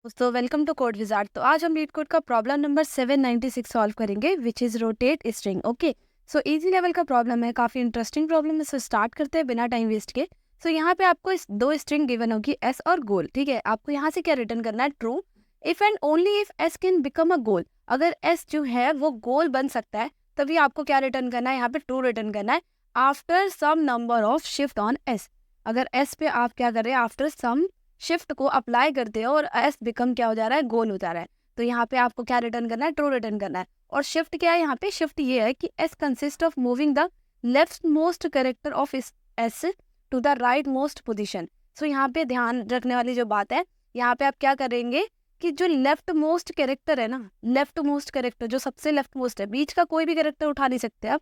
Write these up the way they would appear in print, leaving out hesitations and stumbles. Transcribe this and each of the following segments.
दोस्तों welcome to code wizard. तो आज हम लीड कोड का प्रॉब्लम नंबर 796 सॉल्व करेंगे which is rotate string. Okay, so easy level का प्रॉब्लम है, काफी इंटरेस्टिंग प्रॉब्लम है। सो स्टार्ट करते हैं बिना टाइम वेस्ट के। सो यहाँ पे आपको इस दो स्ट्रिंग गिवन होगी एस और गोल। ठीक है, आपको यहाँ से क्या रिटर्न करना है, true if and only if S can become a goal. अगर एस जो है वो गोल बन सकता है तभी आपको क्या रिटर्न करना है, यहाँ पे ट्रू रिटर्न करना है after some number of shift on S. अगर एस पे आप क्या कर रहे हैं, आफ्टर सम शिफ्ट को अप्लाई करते हो और एस बिकम क्या हो जा रहा है, गोल हो जा रहा है। तो यहाँ पे आपको क्या रिटर्न करना है, ट्रू रिटर्न करना है। और शिफ्ट क्या है यहाँ पे, शिफ्ट ये है कि S consist of moving the left most character of S to the right most position. So यहाँ पे ध्यान रखने वाली जो बात है, यहाँ पे आप क्या करेंगे कि जो लेफ्ट मोस्ट कैरेक्टर है ना, लेफ्ट मोस्ट कैरेक्टर जो सबसे लेफ्ट मोस्ट है, बीच का कोई भी कैरेक्टर उठा नहीं सकते आप,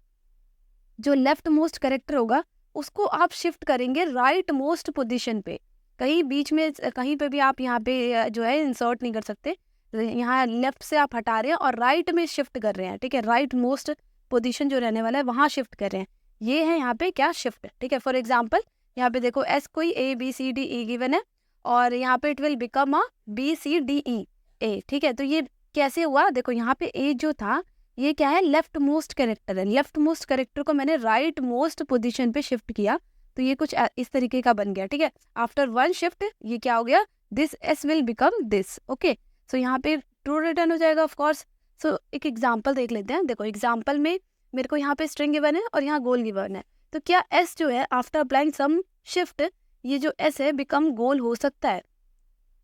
जो लेफ्ट मोस्ट कैरेक्टर होगा उसको आप शिफ्ट करेंगे राइट मोस्ट पोजीशन पे। कहीं बीच में कहीं पे भी आप यहाँ पे जो है इंसर्ट नहीं कर सकते। तो यहाँ लेफ्ट से आप हटा रहे हैं और राइट में शिफ्ट कर रहे हैं। ठीक है, राइट मोस्ट पोजीशन जो रहने वाला है वहाँ शिफ्ट कर रहे हैं। ये है यहाँ पे क्या, शिफ्ट। ठीक है, फॉर एग्जाम्पल यहाँ पे देखो एस कोई A B C D E given है और यहाँ पे it will become A B C D E A. ठीक है, तो ये कैसे हुआ, देखो यहाँ पे ए जो था ये क्या है, लेफ्ट मोस्ट कैरेक्टर है। लेफ्ट मोस्ट कैरेक्टर को मैंने राइट मोस्ट पोजीशन पे शिफ्ट किया तो ये कुछ इस तरीके का बन गया। ठीक है, आफ्टर वन शिफ्ट ये क्या हो गया, this S will become this. Okay, so यहाँ पे ट्रू रिटर्न हो जाएगा ऑफ कोर्स। सो एक एग्जांपल देख लेते हैं। देखो एग्जांपल में मेरे को यहाँ पे स्ट्रिंग गिवन है और यहाँ गोल गिवन है। तो क्या एस जो है आफ्टर अप्लाइंग सम शिफ्ट, ये जो एस है बिकम गोल हो सकता है?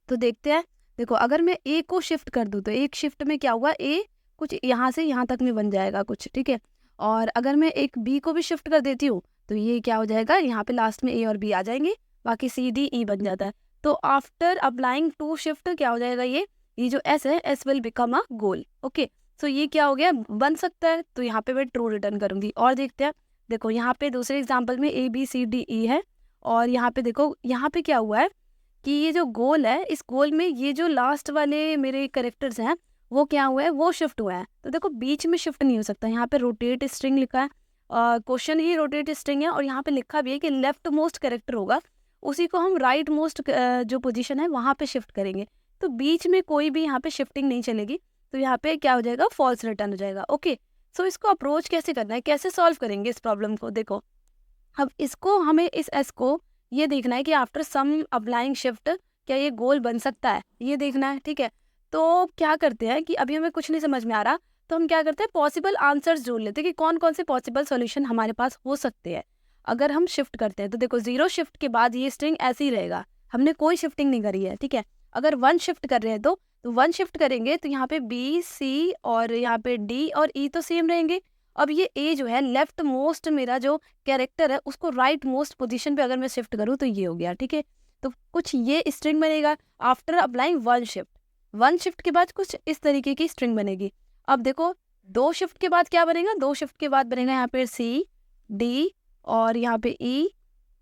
तो देखते हैं। देखो अगर मैं ए को शिफ्ट कर दूँ तो एक शिफ्ट में क्या हुआ, ए कुछ यहाँ से यहाँ तक में बन जाएगा कुछ। ठीक है, और अगर मैं एक बी को भी शिफ्ट कर देती हूँ तो ये क्या हो जाएगा, यहाँ पे लास्ट में ए और बी आ जाएंगे, बाकी सी डी ई बन जाता है। तो आफ्टर अप्लाइंग टू शिफ्ट क्या हो जाएगा, ये जो एस है, S will become a goal. Okay, so ये क्या हो गया, बन सकता है। तो यहाँ पे मैं ट्रू रिटर्न करूंगी। और देखते हैं। देखो यहाँ पे दूसरे एग्जाम्पल में ए बी सी डी ई है और यहाँ पे देखो यहाँ पे क्या हुआ है कि ये जो गोल है, इस गोल में ये जो लास्ट वाले मेरे करेक्टर्स हैं वो क्या हुआ है, वो शिफ्ट हुआ है। तो देखो बीच में शिफ्ट नहीं हो सकता। यहाँ पे रोटेट स्ट्रिंग लिखा है, क्वेश्चन ही रोटेट स्ट्रिंग है और यहाँ पे लिखा भी है कि लेफ्ट मोस्ट कैरेक्टर होगा उसी को हम राइट मोस्ट जो पोजीशन है वहाँ पे शिफ्ट करेंगे। तो बीच में कोई भी यहाँ पे शिफ्टिंग नहीं चलेगी। तो यहाँ पे क्या हो जाएगा, फॉल्स रिटर्न हो जाएगा। ओके, सो इसको अप्रोच कैसे करना है, कैसे सॉल्व करेंगे इस प्रॉब्लम को। देखो अब इसको हमें इस एस को ये देखना है कि आफ्टर सम अप्लाइंग शिफ्ट क्या ये गोल बन सकता है, ये देखना है। ठीक है, तो क्या करते हैं कि अभी हमें कुछ नहीं समझ में आ रहा तो हम क्या करते हैं, पॉसिबल आंसर्स ढूंढ लेते हैं कि कौन कौन से पॉसिबल सॉल्यूशन हमारे पास हो सकते हैं अगर हम शिफ्ट करते हैं। तो देखो जीरो शिफ्ट के बाद ये स्ट्रिंग ऐसे ही रहेगा, हमने कोई शिफ्टिंग नहीं करी है। ठीक है, अगर वन शिफ्ट कर रहे हैं तो वन शिफ्ट करेंगे तो यहाँ पे बी सी और यहाँ पे डी और ई तो सेम रहेंगे। अब ये ए जो है लेफ्ट मोस्ट मेरा जो कैरेक्टर है उसको राइट मोस्ट पोजीशन पे अगर मैं शिफ्ट करूँ तो ये हो गया। ठीक है, तो कुछ ये स्ट्रिंग बनेगा after applying one shift. One shift के बाद कुछ इस तरीके की स्ट्रिंग बनेगी। अब देखो दो शिफ्ट के बाद क्या बनेगा, दो शिफ्ट के बाद बनेगा यहाँ पे सी डी और यहाँ पे ई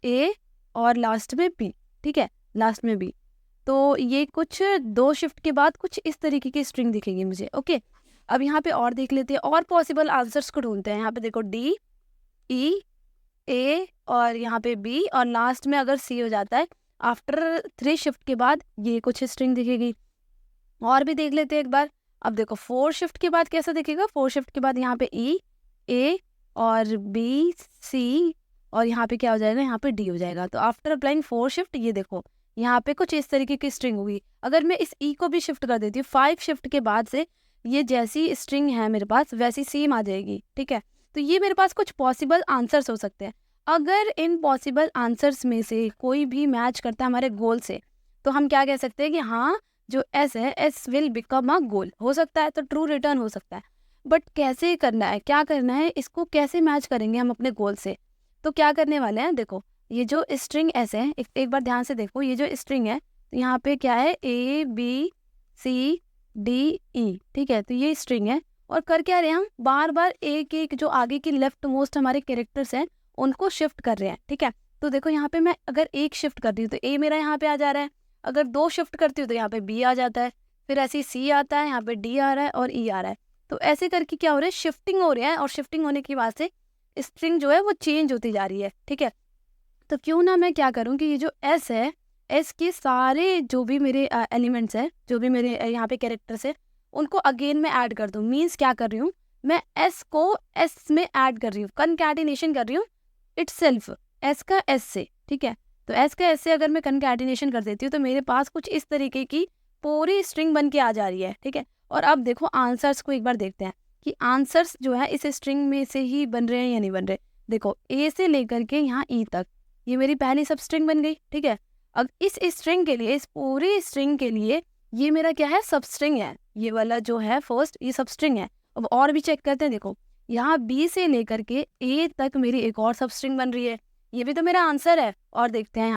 ए और लास्ट में बी। ठीक है, लास्ट में बी। तो ये कुछ दो शिफ्ट के बाद कुछ इस तरीके की स्ट्रिंग दिखेगी मुझे। ओके, अब यहाँ पे और देख लेते हैं और पॉसिबल आंसर्स को ढूंढते हैं। यहाँ पे देखो डी ई ए और यहाँ पे बी और लास्ट में अगर सी हो जाता है आफ्टर थ्री शिफ्ट के बाद ये कुछ स्ट्रिंग दिखेगी। और भी देख लेते हैं एक बार। अब देखो फोर शिफ्ट के बाद कैसा दिखेगा, फोर शिफ्ट के बाद यहाँ पे ई ए और बी सी और यहाँ पे क्या हो जाएगा, यहाँ पे डी हो जाएगा। तो आफ्टर अप्लाइंग फोर शिफ्ट ये देखो यहाँ पे कुछ इस तरीके की स्ट्रिंग होगी। अगर मैं इस ई को भी शिफ्ट कर देती हूँ फाइव शिफ्ट के बाद से, ये जैसी स्ट्रिंग है मेरे पास वैसी सेम आ जाएगी। ठीक है, तो ये मेरे पास कुछ पॉसिबल आंसर्स हो सकते हैं। अगर इन पॉसिबल आंसर्स में से कोई भी मैच करता है हमारे गोल से तो हम क्या कह सकते हैं कि हाँ जो एस है, एस विल बिकम अ गोल हो सकता है, तो ट्रू रिटर्न हो सकता है। बट कैसे करना है, क्या करना है, इसको कैसे मैच करेंगे हम अपने गोल से। तो क्या करने वाले हैं, देखो ये जो स्ट्रिंग एस है, एक बार ध्यान से देखो, ये जो स्ट्रिंग है तो यहाँ पे क्या है, ए बी सी डी ई। ठीक है, तो ये स्ट्रिंग है और कर क्या रहे हैं हम, बार बार एक एक जो आगे की लेफ्ट मोस्ट हमारे कैरेक्टर्स हैं उनको शिफ्ट कर रहे हैं। ठीक है, तो देखो यहाँ पे मैं अगर एक शिफ्ट कर रही हूँ तो ए मेरा यहाँ पे आ जा रहा है, अगर दो शिफ्ट करती हूँ तो यहाँ पे बी आ जाता है, फिर ऐसे ही सी आता है, यहाँ पे डी आ रहा है और ई आ रहा है। तो ऐसे करके क्या हो रहा है, शिफ्टिंग हो रहा है और शिफ्टिंग होने की वजह से स्ट्रिंग जो है वो चेंज होती जा रही है। ठीक है, तो क्यों ना मैं क्या करूँ कि ये जो एस है, एस के सारे जो भी मेरे एलिमेंट्स हैं, जो भी मेरे यहाँ पे कैरेक्टर्स है, उनको अगेन मैं ऐड कर दूँ। मीन्स क्या कर रही हूँ, मैं एस को एस में ऐड कर रही हूँ, कंकैटिनेशन कर रही हूँ इटसेल्फ, एस का एस से, ठीक है। तो एस का एस से अगर मैं कंकैटिनेशन कर देती हूँ तो मेरे पास कुछ इस तरीके की पूरी स्ट्रिंग बन के आ जा रही है, ठीक है। और अब देखो आंसर्स को एक बार देखते हैं कि आंसर्स जो है इस स्ट्रिंग में से ही बन रहे हैं या नहीं बन रहे। देखो ए से लेकर के यहाँ ई तक ये मेरी पहली सब स्ट्रिंग बन गई, ठीक है। अब इस स्ट्रिंग के लिए, इस पूरी स्ट्रिंग के लिए ये मेरा क्या है, सब स्ट्रिंग है। ये वाला जो है फर्स्ट, ये सब स्ट्रिंग है। अब और भी चेक करते हैं, देखो यहाँ बी से लेकर के ए तक मेरी एक और सब स्ट्रिंग बन रही है, ये भी तो मेरा आंसर है। और देखते हैं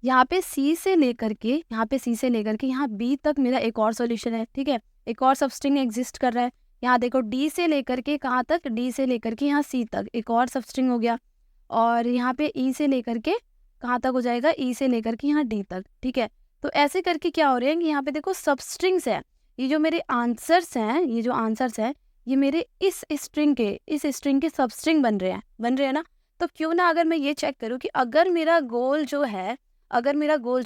यहाँ पे सी से लेकर के, यहाँ पे सी से लेकर के यहाँ बी तक मेरा एक और सॉल्यूशन है, ठीक है। एक और सब स्ट्रिंग एग्जिस्ट कर रहा है। यहाँ देखो डी से लेकर के कहाँ तक, डी से लेकर के यहाँ सी तक एक और सब स्ट्रिंग हो गया। और यहाँ पे ई से लेकर के कहाँ तक हो जाएगा, ई से लेकर के यहाँ डी तक, ठीक है। तो ऐसे करके क्या हो रहे हैं कि यहाँ पे देखो सब स्ट्रिंग्स है। ये जो मेरे आंसर्स हैं, ये जो आंसर्स हैं ये मेरे इस स्ट्रिंग के सब स्ट्रिंग बन रहे हैं ना। तो क्यों ना अगर मैं ये चेक करूँ कि अगर मेरा गोल जो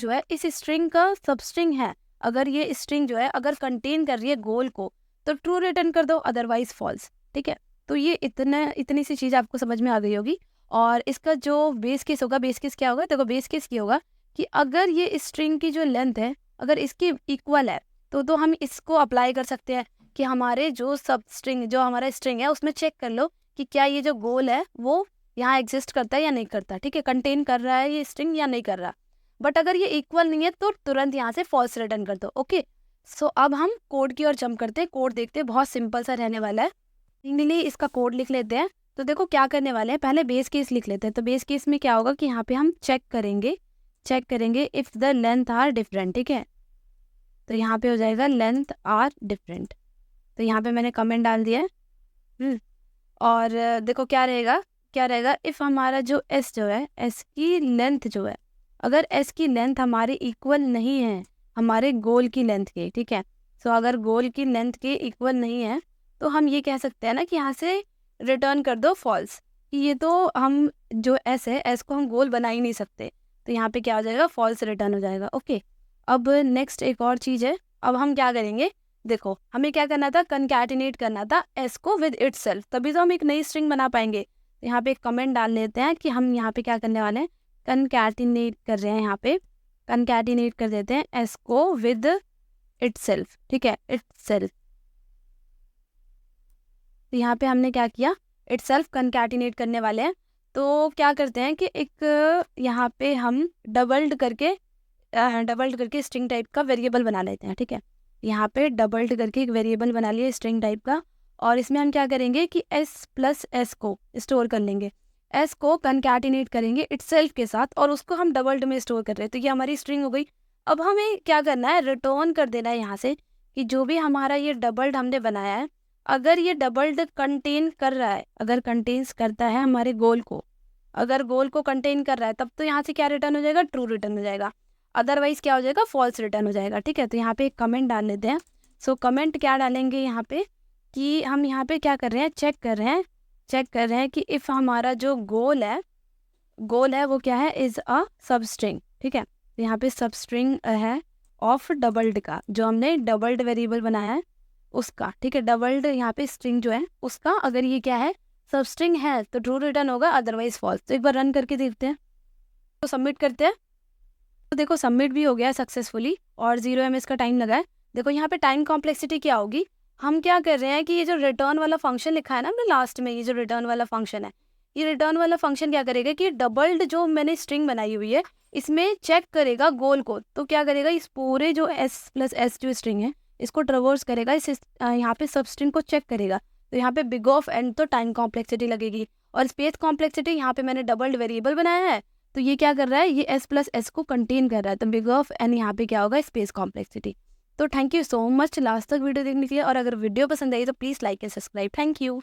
है इस स्ट्रिंग का सब स्ट्रिंग है, अगर ये स्ट्रिंग जो है अगर कंटेन कर रही है गोल को, तो ट्रू रिटर्न कर दो, अदरवाइज फॉल्स, ठीक है। तो ये इतनी सी चीज़ आपको समझ में आ गई होगी। और इसका जो बेस केस होगा, बेस केस क्या होगा, देखो बेस केस ये होगा कि अगर ये स्ट्रिंग की जो लेंथ है अगर इसकी इक्वल है तो हम इसको अप्लाई कर सकते हैं कि हमारे जो सब स्ट्रिंग, जो हमारा स्ट्रिंग है उसमें चेक कर लो कि क्या ये जो गोल है वो यहाँ एग्जिस्ट करता है या नहीं करता, ठीक है, कंटेन कर रहा है ये स्ट्रिंग या नहीं कर रहा। बट अगर ये इक्वल नहीं है तो तुरंत यहाँ से फॉल्स रिटर्न कर दो, ओके। सो अब हम कोड की ओर जंप करते हैं, कोड देखते हैं, बहुत सिंपल सा रहने वाला है। फाइनली इसका कोड लिख लेते हैं। तो देखो क्या करने वाले हैं, पहले बेस केस लिख लेते हैं। तो बेस केस में क्या होगा कि यहाँ पे हम चेक करेंगे if the length are different, ठीक है। तो यहाँ पे हो जाएगा लेंथ आर डिफरेंट। तो यहाँ पे मैंने कमेंट डाल दिया है। और देखो क्या रहेगा इफ़ हमारा जो एस जो है, एस की लेंथ जो है, अगर एस की लेंथ हमारे इक्वल नहीं है हमारे गोल की लेंथ के, ठीक है। सो अगर गोल की लेंथ के इक्वल नहीं है तो हम ये कह सकते हैं ना कि यहाँ से रिटर्न कर दो फॉल्स, कि ये तो हम जो एस है, एस को हम गोल बना ही नहीं सकते। तो यहाँ पे क्या हो जाएगा, फॉल्स रिटर्न हो जाएगा, ओके। अब नेक्स्ट एक और चीज़ है, अब हम क्या करेंगे, देखो हमें क्या करना था, कंकैटिनेट करना था एस को विद इटसेल्फ, तभी तो हम एक नई स्ट्रिंग बना पाएंगे। तो यहाँ पे एक कमेंट डाल लेते हैं कि हम यहाँ पे क्या करने वाले हैं, कंकैटिनेट कर रहे हैं, यहाँ पे कंकैटिनेट कर देते हैं एस को विद इटसेल्फ, ठीक है, इटसेल्फ। तो यहाँ पे हमने क्या किया, इटसेल्फ कंकैटिनेट करने वाले हैं। तो क्या करते हैं कि एक यहाँ पे हम डबल्ड करके स्ट्रिंग टाइप का वेरिएबल बना लेते हैं, ठीक है। यहाँ पे डबल्ड करके एक वेरिएबल बना लिया स्ट्रिंग टाइप का, और इसमें हम क्या करेंगे कि s प्लस एस को स्टोर कर लेंगे, एस को कंकैटिनेट करेंगे इटसेल्फ के साथ, और उसको हम डबल्ड में स्टोर कर रहे हैं। तो ये हमारी स्ट्रिंग हो गई। अब हमें क्या करना है, रिटर्न कर देना है यहाँ से कि जो भी हमारा ये डबल्ड हमने बनाया है, अगर ये डबल्ड कंटेन कर रहा है, अगर कंटेन्स करता है हमारे गोल को, अगर गोल को कंटेन कर रहा है, तब तो यहाँ से क्या रिटर्न हो जाएगा, ट्रू रिटर्न हो जाएगा। अदरवाइज क्या हो जाएगा, फॉल्स रिटर्न हो जाएगा, ठीक है। तो यहाँ पे एक कमेंट डाल लेते हैं। सो कमेंट क्या डालेंगे यहाँ पे कि हम यहाँ पे क्या कर रहे हैं, चेक कर रहे हैं कि इफ़ हमारा जो गोल है वो क्या है, इज़ अ सब स्ट्रिंग, ठीक है। तो यहाँ पे सब स्ट्रिंग है ऑफ डबल्ड का, जो हमने डबल्ड वेरिएबल बनाया है उसका, ठीक है। डबल्ड यहाँ पे स्ट्रिंग जो है उसका अगर ये क्या है, सब स्ट्रिंग है, तो ट्रू रिटर्न होगा, अदरवाइज फॉल्स। तो एक बार रन करके देखते हैं, तो सबमिट करते हैं। तो देखो सबमिट भी हो गया सक्सेसफुली, और 0 ms का टाइम लगा है। देखो यहाँ पे टाइम कॉम्प्लेक्सिटी क्या होगी, हम क्या कर रहे हैं कि ये जो रिटर्न वाला फंक्शन लिखा है ना हमने लास्ट में, ये जो रिटर्न वाला फंक्शन है, ये रिटर्न वाला फंक्शन क्या करेगा कि डबल्ड जो मैंने स्ट्रिंग बनाई हुई है इसमें चेक करेगा गोल को। तो क्या करेगा, इस पूरे जो s प्लस एस जो स्ट्रिंग है इसको ट्रेवर्स करेगा, इस यहाँ पे सब स्ट्रिंग को चेक करेगा। तो यहाँ पे बिग ऑफ एंड तो टाइम कॉम्प्लेक्सिटी लगेगी, और स्पेस कॉम्प्लेक्सिटी यहाँ पे मैंने डबल्ड वेरिएबल बनाया है, तो ये क्या कर रहा है, ये s प्लस एस को कंटेन कर रहा है। तो बिग ऑफ एन यहाँ पे क्या होगा, स्पेस कॉम्प्लेक्सिटी। तो thank you so much last तक वीडियो देखने के लिए, और अगर वीडियो पसंद आई तो please like and subscribe. Thank you.